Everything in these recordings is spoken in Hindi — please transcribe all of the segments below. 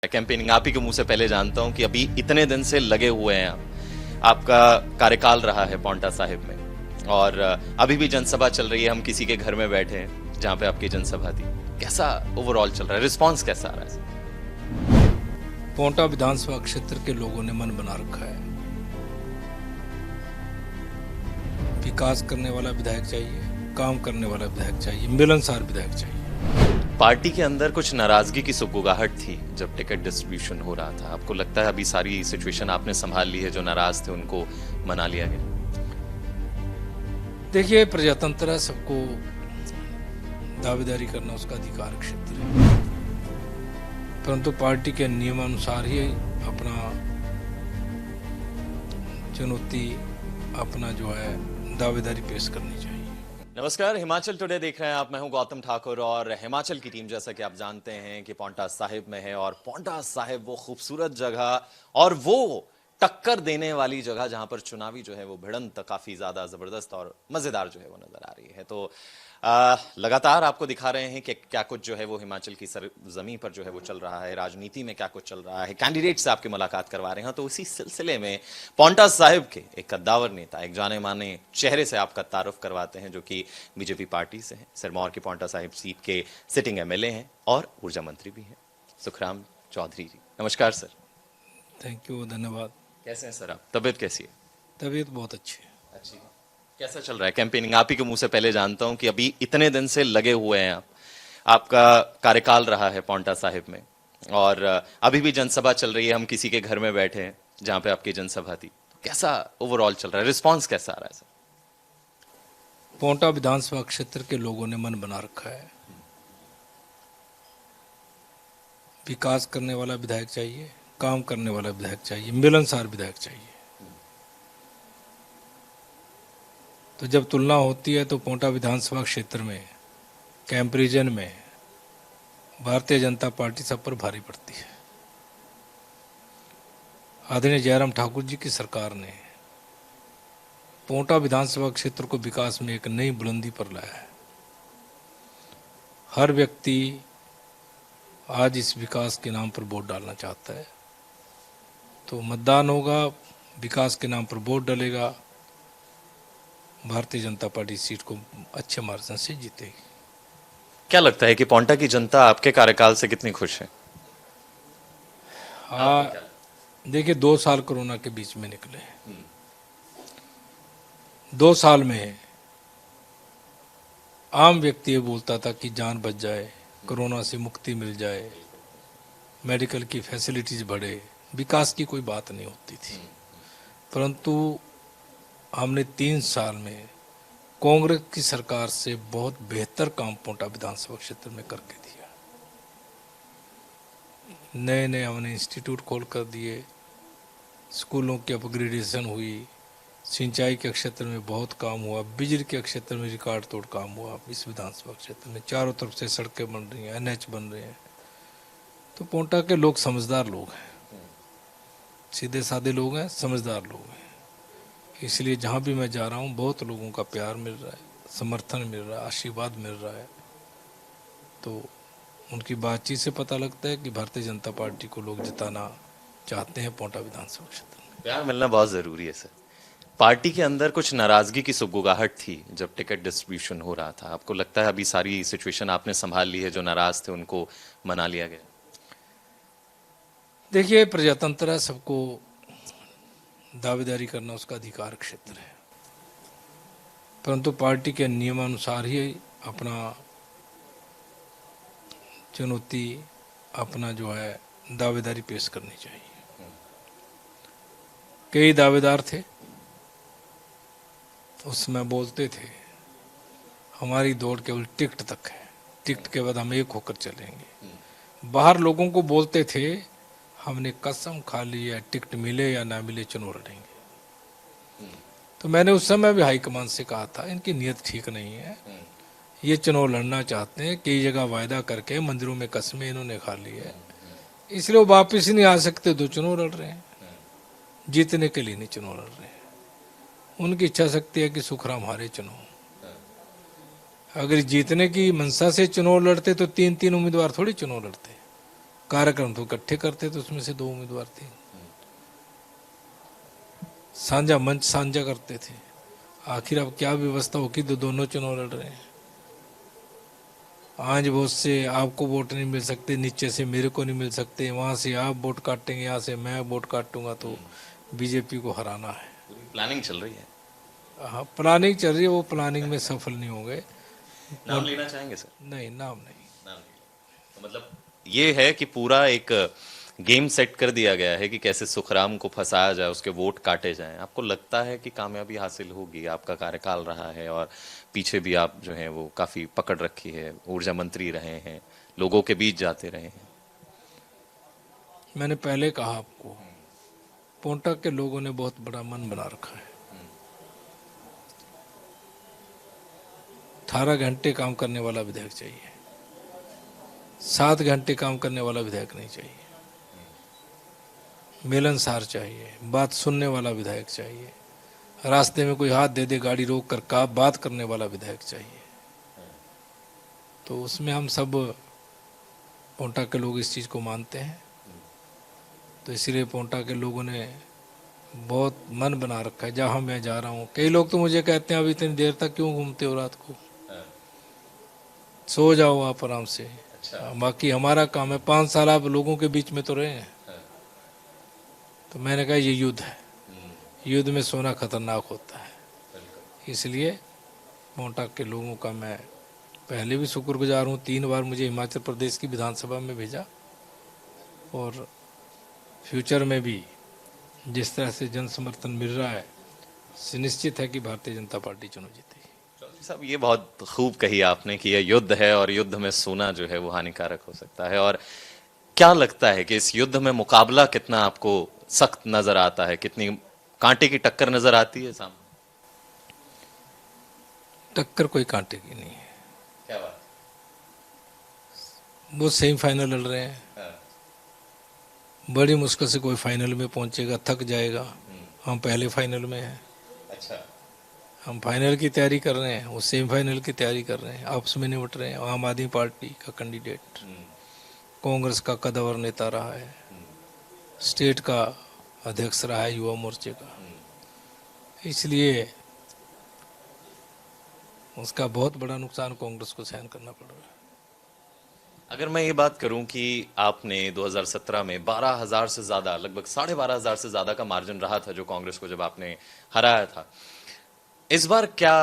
कैंपेनिंग आप ही के मुंह से पहले जानता हूं कि अभी इतने दिन से लगे हुए हैं आप। आपका कार्यकाल रहा है पांवटा साहिब में और अभी भी जनसभा चल रही है। हम किसी के घर में बैठे हैं जहां पे आपकी जनसभा थी। कैसा ओवरऑल चल रहा है, रिस्पांस कैसा आ रहा है? पांवटा विधानसभा क्षेत्र के लोगों ने मन बना रखा है, विकास करने वाला विधायक चाहिए, काम करने वाला विधायक चाहिए, मिलनसार विधायक चाहिए। पार्टी के अंदर कुछ नाराजगी की सुगबुगाहट थी जब टिकट डिस्ट्रीब्यूशन हो रहा था। आपको लगता है अभी सारी सिचुएशन आपने संभाल ली है, जो नाराज थे उनको मना लिया गया? देखिए, प्रजातंत्र है, सबको दावेदारी करना उसका अधिकार क्षेत्र है, परंतु पार्टी के नियमानुसार ही अपना चुनौती, अपना जो है दावेदारी पेश करनी चाहिए। नमस्कार, हिमाचल टुडे देख रहे हैं आप। मैं हूं गौतम ठाकुर और हिमाचल की टीम, जैसा कि आप जानते हैं, कि पांवटा साहिब में है। और पांवटा साहिब वो खूबसूरत जगह और वो टक्कर देने वाली जगह जहां पर चुनावी जो है वो भिड़ंत काफी ज्यादा जबरदस्त और मजेदार जो है वो नजर आ रही है। तो लगातार आपको दिखा रहे हैं कि क्या कुछ जो है वो हिमाचल की सरजमी पर जो है वो चल रहा है, राजनीति में क्या कुछ चल रहा है, कैंडिडेट से आपकी मुलाकात करवा रहे हैं। तो उसी सिलसिले में पांवटा साहिब के एक कद्दावर नेता, एक जाने माने चेहरे से आपका तारुफ करवाते हैं, जो कि बीजेपी पार्टी से हैं, सिरमौर की पांवटा साहिब सीट के सिटिंग एमएलए हैं और ऊर्जा मंत्री भी हैं, सुखराम चौधरी जी। नमस्कार सर। थैंक यू, धन्यवाद। कैसे हैं सर आप? तबीयत कैसी है? तबीयत बहुत अच्छी है। अच्छी। कैसा चल रहा है कैंपेनिंग? आप ही के मुंह से पहले जानता हूं कि अभी इतने दिन से लगे हुए हैं आप। आपका कार्यकाल रहा है पांवटा साहिब में और अभी भी जनसभा चल रही है। हम किसी के घर में बैठे हैं जहां पे आपकी जनसभा थी। कैसा ओवरऑल चल रहा है, रिस्पांस कैसा आ रहा है सर? पांवटा विधानसभा क्षेत्र के लोगों ने मन बना रखा है, विकास करने वाला विधायक चाहिए, काम करने वाला विधायक चाहिए, मिलनसार विधायक चाहिए। तो जब तुलना होती है तो पांवटा विधानसभा क्षेत्र में कंपैरिजन में भारतीय जनता पार्टी सब पर भारी पड़ती है। आदरणीय जयराम ठाकुर जी की सरकार ने पांवटा विधानसभा क्षेत्र को विकास में एक नई बुलंदी पर लाया है। हर व्यक्ति आज इस विकास के नाम पर वोट डालना चाहता है, तो मतदान होगा, विकास के नाम पर vote डलेगा, Bharatiya Janata party seat को अच्छे मार्जिन से जीतेगी। क्या लगता है कि पांवटा की जनता आपके कार्यकाल से कितनी खुश है? देखिए, 2 साल कोरोना के बीच में निकले। 2 साल में आम व्यक्ति ये बोलता था कि जान बच जाए, कोरोना से मुक्ति मिल जाए, मेडिकल की फैसिलिटीज बढ़े, विकास की कोई बात नहीं होती थी। परंतु हमने 3 साल में कांग्रेस की सरकार से बहुत बेहतर काम पांवटा विधानसभा क्षेत्र में करके दिया। नए नए हमने इंस्टीट्यूट खोल कर दिए, स्कूलों की अपग्रेडेशन हुई, सिंचाई के क्षेत्र में बहुत काम हुआ, बिजली के क्षेत्र में रिकॉर्ड तोड़ काम हुआ। इस विधानसभा क्षेत्र में चारों तरफ से सड़कें बन रही हैं, एनएच बन रहे हैं। तो पांवटा के लोग समझदार लोग हैं, सीधे साधे लोग हैं, समझदार लोग हैं। इसलिए जहाँ भी मैं जा रहा हूँ बहुत लोगों का प्यार मिल रहा है, समर्थन मिल रहा है, आशीर्वाद मिल रहा है। तो उनकी बातचीत से पता लगता है कि भारतीय जनता पार्टी को लोग जिताना चाहते हैं पांवटा विधानसभा क्षेत्र में। प्यार मिलना बहुत जरूरी है सर। पार्टी के अंदर कुछ नाराजगी की सुगबुगाहट थी जब टिकट डिस्ट्रीब्यूशन हो रहा था। आपको लगता है अभी सारी सिचुएशन आपने संभाल ली है, जो नाराज थे उनको मना लिया गया? देखिए, प्रजातंत्र है, सबको दावेदारी करना उसका अधिकार क्षेत्र है, परंतु पार्टी के नियमानुसार ही अपना चुनौती, अपना जो है दावेदारी पेश करनी चाहिए। कई दावेदार थे, उसमें बोलते थे हमारी दौड़ केवल टिकट तक है, टिकट के बाद हम एक होकर चलेंगे। बाहर लोगों को बोलते थे हमने कसम खा ली है, टिकट मिले या ना मिले चुनाव लड़ेंगे। तो मैंने उस समय भी हाईकमान से कहा था इनकी नीयत ठीक नहीं है, ये चुनाव लड़ना चाहते हैं, कई जगह वायदा करके मंदिरों में कसमें इन्होंने खा ली है, इसलिए वो वापस नहीं आ सकते, तो चुनाव लड़ रहे हैं, जीतने के लिए नहीं चुनाव लड़ रहे हैं। उनकी इच्छा शक्ति है कि सुखराम हारे चुनाव। अगर जीतने की मंशा से चुनाव लड़ते तो 3 उम्मीदवार थोड़ी चुनाव लड़ते। कार्यक्रम तो इकट्ठे करते थे, उसमें से 2 उम्मीदवार थे। साझा मंच साझा करते थे। आखिर अब क्या व्यवस्था होगी, तो दोनों चुनाव लड़ रहे हैं। आज बहुत से आपको वोट नहीं मिल सकते, नीचे से मेरे को नहीं मिल सकते, वहां से आप वोट काटेंगे, यहाँ से मैं वोट काटूंगा, तो बीजेपी को हराना है। पूरी प्लानिंग चल रही है। हाँ, प्लानिंग चल रही है, वो प्लानिंग में सफल नहीं हो गए। नाम लेना चाहेंगे सर? नहीं, नाम नहीं। नाम नहीं। तो मतलब ये है कि पूरा एक गेम सेट कर दिया गया है कि कैसे सुखराम को फंसाया जाए, उसके वोट काटे जाएं। आपको लगता है कि कामयाबी हासिल होगी? आपका कार्यकाल रहा है और पीछे भी आप जो हैं वो काफी पकड़ रखी है, ऊर्जा मंत्री रहे हैं, लोगों के बीच जाते रहे हैं। मैंने पहले कहा आपको, पोंटा के लोगों ने बहुत बड़ा मन बना रखा है। 18 घंटे काम करने वाला विधायक चाहिए, 7 घंटे काम करने वाला विधायक नहीं चाहिए। मिलनसार चाहिए, बात सुनने वाला विधायक चाहिए। रास्ते में कोई हाथ दे दे, गाड़ी रोक कर का बात करने वाला विधायक चाहिए। तो उसमें हम सब पोंटा के लोग इस चीज़ को मानते हैं। तो इसलिए पोंटा के लोगों ने बहुत मन बना रखा है जहाँ मैं जा रहा हूँ। कई लोग तो मुझे कहते हैं, अभी इतनी देर तक क्यों घूमते हो रात को, सो जाओ आप आराम से। बाकी हमारा काम है, 5 साल आप लोगों के बीच में तो रहे हैं। तो मैंने कहा ये युद्ध है, युद्ध में सोना खतरनाक होता है। इसलिए पोंटा के लोगों का मैं पहले भी शुक्रगुजार हूँ। 3 बार मुझे हिमाचल प्रदेश की विधानसभा में भेजा, और फ्यूचर में भी जिस तरह से जन समर्थन मिल रहा है, सुनिश्चित है कि भारतीय जनता पार्टी चुनाव जीतेगी। चौधरी साहब, ये बहुत खूब कही आपने कि यह युद्ध है और युद्ध में सोना जो है वो हानिकारक हो सकता है। और क्या लगता है कि इस युद्ध में मुकाबला कितना आपको सख्त नजर आता है? कितनी कांटे की टक्कर नजर आती है सामने? टक्कर कोई कांटे की नहीं है। क्या बात? वो सेमीफाइनल लड़ रहे हैं। बड़ी मुश्किल से कोई फाइनल में पहुंचेगा, थक जाएगा। हम पहले फाइनल में हैं। अच्छा। हम फाइनल की तैयारी कर रहे हैं, वो सेमीफाइनल की तैयारी कर रहे हैं, आपस में निपट रहे हैं। आम आदमी पार्टी का कैंडिडेट कांग्रेस का कदावर नेता रहा है, स्टेट का अध्यक्ष रहा है युवा मोर्चे का, इसलिए उसका बहुत बड़ा नुकसान कांग्रेस को सहन करना पड़ रहा है। अगर मैं ये बात करूं कि आपने 2017 में 12,000 से ज्यादा, लगभग 12,500 से ज्यादा का मार्जिन रहा था जो कांग्रेस को जब आपने हराया था, इस बार क्या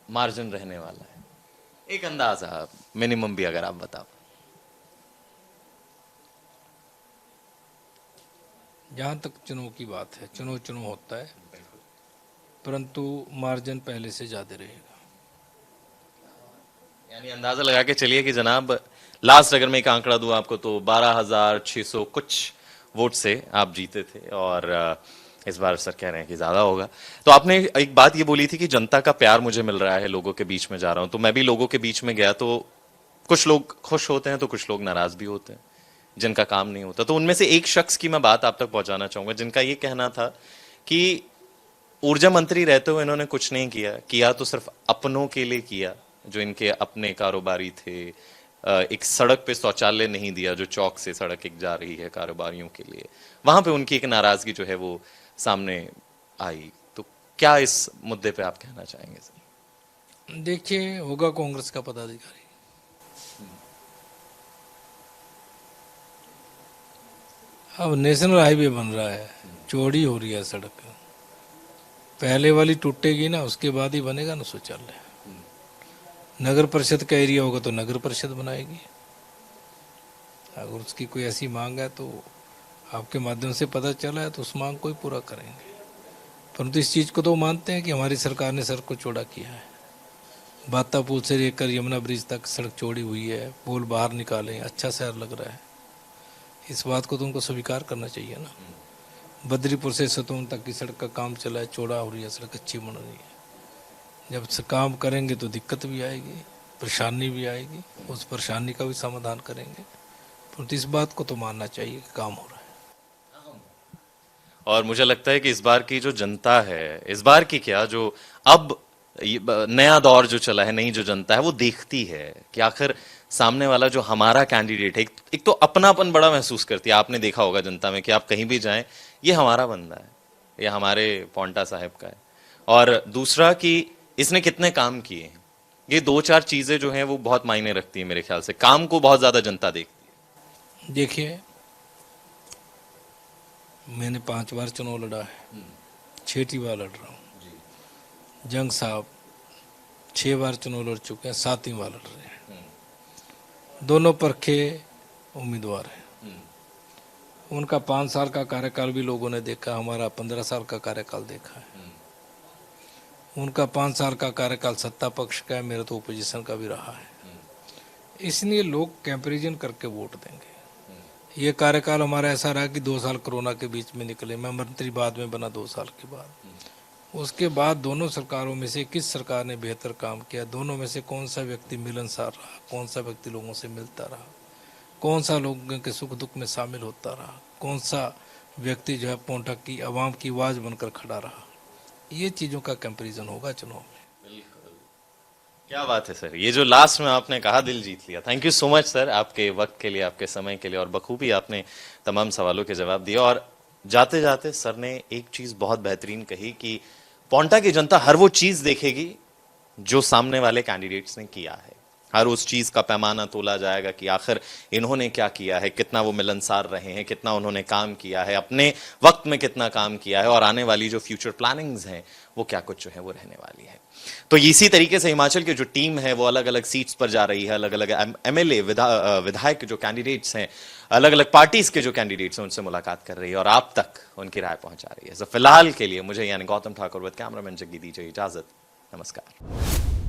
मार्जिन रहने वाला है? एक अंदाजा मिनिमम भी अगर आप बता। जहाँ तक चुनाव की बात है, चुनाव होता है, परंतु मार्जिन पहले से ज्यादा रहेगा। यानी अंदाजा लगा के चलिए कि जनाब, लास्ट अगर मैं एक आंकड़ा दूं आपको तो 12,600 कुछ वोट से आप जीते थे, और इस बार सर कह रहे हैं कि ज्यादा होगा। तो आपने एक बात ये बोली थी कि जनता का प्यार मुझे मिल रहा है, लोगों के बीच में जा रहा हूं। तो मैं भी लोगों के बीच में गया, तो कुछ लोग खुश होते हैं तो कुछ लोग नाराज भी होते हैं जिनका काम नहीं होता। तो उनमें से एक शख्स की मैं बात आप तक पहुंचाना चाहूंगा जिनका ये कहना था कि ऊर्जा मंत्री रहते हुए इन्होंने कुछ नहीं किया तो सिर्फ अपनों के लिए किया, जो इनके अपने कारोबारी थे। एक सड़क पे शौचालय नहीं दिया, जो चौक से सड़क एक जा रही है कारोबारियों के लिए, वहां पे उनकी एक नाराजगी जो है वो सामने आई। तो क्या इस मुद्दे पे आप कहना चाहेंगे सर? देखिए, होगा कांग्रेस का पदाधिकारी, अब नेशनल हाईवे बन रहा है, चौड़ी हो रही है सड़क, पहले वाली टूटेगी ना, उसके बाद ही बनेगा ना शौचालय। नगर परिषद का एरिया होगा तो नगर परिषद बनाएगी। अगर उसकी कोई ऐसी मांग है तो आपके माध्यम से पता चला है तो उस मांग को ही पूरा करेंगे। परंतु इस चीज़ को तो मानते हैं कि हमारी सरकार ने सड़क को चौड़ा किया है। बातापुल से लेकर यमुना ब्रिज तक सड़क चौड़ी हुई है, पुल बाहर निकाले, अच्छा शहर लग रहा है। इस बात को तो उनको स्वीकार करना चाहिए ना। बद्रीपुर से सतोन तक की सड़क का काम चला है, चौड़ा हो रही है सड़क, अच्छी बन रही है। जब से काम करेंगे तो दिक्कत भी आएगी, परेशानी भी आएगी, उस परेशानी का भी समाधान करेंगे। परंतु इस बात को तो मानना चाहिए कि काम हो रहा है। और मुझे लगता है कि इस बार की जो जनता है, इस बार की क्या, जो अब नया दौर जो चला है, नई जो जनता है वो देखती है कि आखिर सामने वाला जो हमारा कैंडिडेट है, एक तो अपनापन बड़ा महसूस करती है। आपने देखा होगा जनता में कि आप कहीं भी जाएं, ये हमारा बंदा है, ये हमारे पॉन्टा साहब का है। और दूसरा कि इसने कितने काम किए हैं, ये दो चार चीजें जो हैं वो बहुत मायने रखती है मेरे ख्याल से। काम को बहुत ज्यादा जनता देखती है। देखिए, मैंने 5 बार चुनाव लड़ा है, 6ठी बार लड़ रहा हूँ। जंग साहब 6 बार चुनाव लड़ चुके हैं, 7वीं बार लड़ रहे हैं। दोनों परखे उम्मीदवार हैं। उनका 5 साल का कार्यकाल भी लोगों ने देखा, हमारा 15 साल का कार्यकाल देखा है। उनका 5 साल का कार्यकाल सत्ता पक्ष का है, मेरा तो ओपोजिशन का भी रहा है। इसलिए लोग कंपैरिजन करके वोट देंगे। ये कार्यकाल हमारा ऐसा रहा कि 2 साल कोरोना के बीच में निकले, मैं मंत्री बाद में बना 2 साल के बाद। उसके बाद दोनों सरकारों में से किस सरकार ने बेहतर काम किया, दोनों में से कौन सा व्यक्ति मिलनसार रहा, कौन सा व्यक्ति लोगों से मिलता रहा, कौन सा लोगों के सुख दुख में शामिल होता रहा, कौन सा व्यक्ति जो है पोंटा की आवाम की आवाज़ बनकर खड़ा रहा, ये चीज़ों का कंपैरिजन होगा चुनाव में। क्या बात है सर, ये जो लास्ट में आपने कहा दिल जीत लिया। Thank you so much sir, आपके वक्त के लिए, आपके समय के लिए, और बखूबी आपने तमाम सवालों के जवाब दिए। और जाते जाते सर ने एक चीज बहुत बेहतरीन कही कि पोंटा की जनता हर वो चीज देखेगी जो सामने वाले कैंडिडेट्स ने किया है। हर उस चीज का पैमाना तोला जाएगा कि आखिर इन्होंने क्या किया है, कितना वो मिलनसार रहे हैं, कितना उन्होंने काम किया है, अपने वक्त में कितना काम किया है, और आने वाली जो फ्यूचर प्लानिंग्स हैं वो क्या कुछ जो है वो रहने वाली है। तो इसी तरीके से हिमाचल की जो टीम है वो अलग अलग सीट्स पर जा रही है, अलग अलग एमएलए विधायक जो कैंडिडेट्स हैं, अलग अलग पार्टीज के जो कैंडिडेट्स हैं, उनसे मुलाकात कर रही है और आप तक उनकी राय पहुंचा रही है। तो फिलहाल के लिए मुझे यानी गौतम ठाकुर विद कैमरामैन जग्गी दीजिए इजाजत। नमस्कार।